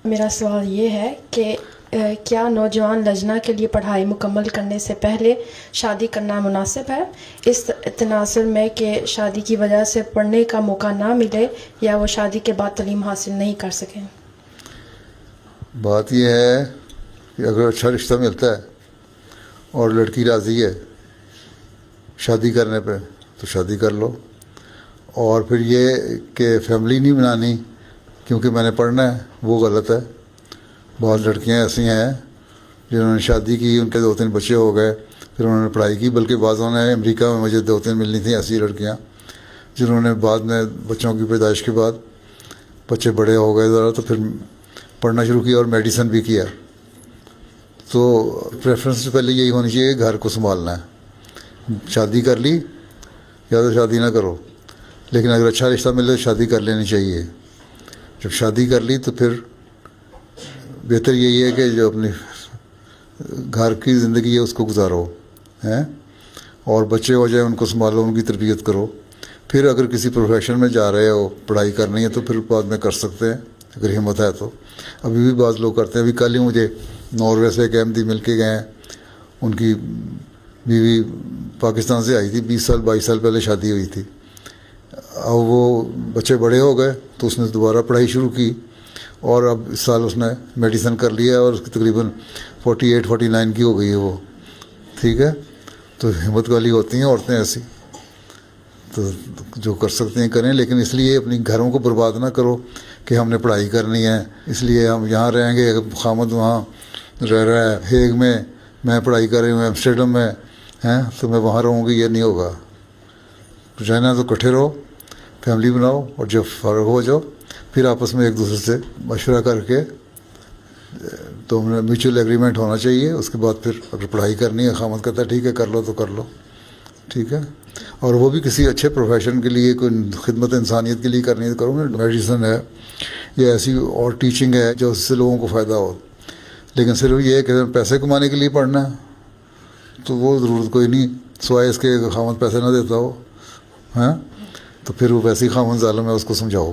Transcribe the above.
میرا سوال یہ ہے کہ کیا نوجوان لجنہ کے لیے پڑھائی مکمل کرنے سے پہلے شادی کرنا مناسب ہے، اس تناظر میں کہ شادی کی وجہ سے پڑھنے کا موقع نہ ملے یا وہ شادی کے بعد تعلیم حاصل نہیں کر سکیں؟ بات یہ ہے کہ اگر اچھا رشتہ ملتا ہے اور لڑکی راضی ہے شادی کرنے پہ تو شادی کر لو، اور پھر یہ کہ فیملی نہیں بنانی کیونکہ میں نے پڑھنا ہے، وہ غلط ہے۔ بہت لڑکیاں ایسی ہیں جنہوں نے شادی کی، ان کے 2-3 بچے ہو گئے، پھر انہوں نے پڑھائی کی، بلکہ بعضوں نے امریکہ میں مجھے 2-3 ملنی تھیں ایسی لڑکیاں جنہوں نے بعد میں بچوں کی پیدائش کے بعد بچے بڑے ہو گئے ذرا تو پھر پڑھنا شروع کیا اور میڈیسن بھی کیا۔ تو پریفرنس پہلے یہی ہونی چاہیے کہ گھر کو سنبھالنا ہے، شادی کر لی یا تو شادی نہ کرو، لیکن اگر اچھا رشتہ ملے تو شادی کر لینی چاہیے۔ جب شادی کر لی تو پھر بہتر یہی ہے کہ جو اپنی گھر کی زندگی ہے اس کو گزارو ہیں، اور بچے ہو جائیں ان کو سنبھالو، ان کی تربیت کرو۔ پھر اگر کسی پروفیشن میں جا رہے ہو، پڑھائی کرنی ہے تو پھر بعد میں کر سکتے ہیں اگر ہمت ہے تو۔ ابھی بھی بعض لوگ کرتے ہیں۔ ابھی کل ہی مجھے ناروے سے ایک احمدی مل کے گئے ہیں، ان کی بیوی پاکستان سے آئی تھی، 20 سال پہلے شادی ہوئی تھی، اب وہ بچے بڑے ہو گئے تو اس نے دوبارہ پڑھائی شروع کی، اور اب اس سال اس نے میڈیسن کر لیا ہے اور اس کی تقریباً 48-49 کی ہو گئی ہے وہ، ٹھیک ہے۔ تو ہمت والی ہوتی ہیں عورتیں ایسی، تو جو کر سکتے ہیں کریں، لیکن اس لیے اپنی گھروں کو برباد نہ کرو کہ ہم نے پڑھائی کرنی ہے اس لیے ہم یہاں رہیں گے، خامد وہاں رہ رہا ہے ہیگ میں پڑھائی کر رہی ہوں ایمسٹرڈم میں ہیں تو میں وہاں رہوں گی، یہ نہیں ہوگا۔ رہنا تو اکٹھے رہو، فیملی بناؤ، اور جب فارغ ہو جاؤ پھر آپس میں ایک دوسرے سے مشورہ کر کے تو میوچل ایگریمنٹ ہونا چاہیے۔ اس کے بعد پھر اگر پڑھائی کرنی ہے، خامد کہتا ہے ٹھیک ہے کر لو تو کر لو، ٹھیک ہے، اور وہ بھی کسی اچھے پروفیشن کے لیے، کوئی خدمت انسانیت کے لیے کرنی ہے تو کروں گا، میڈیسن ہے یا ایسی اور ٹیچنگ ہے جو اس سے لوگوں کو فائدہ ہو۔ لیکن صرف یہ ہے کہ پیسے کمانے کے لیے پڑھنا ہے تو وہ ضرورت کوئی نہیں، سوائے اس کے خامد پیسے نہ دیتا ہو، ہاں، تو پھر وہ ویسے ہی خامد ظالم ہے، اس کو سمجھاؤ۔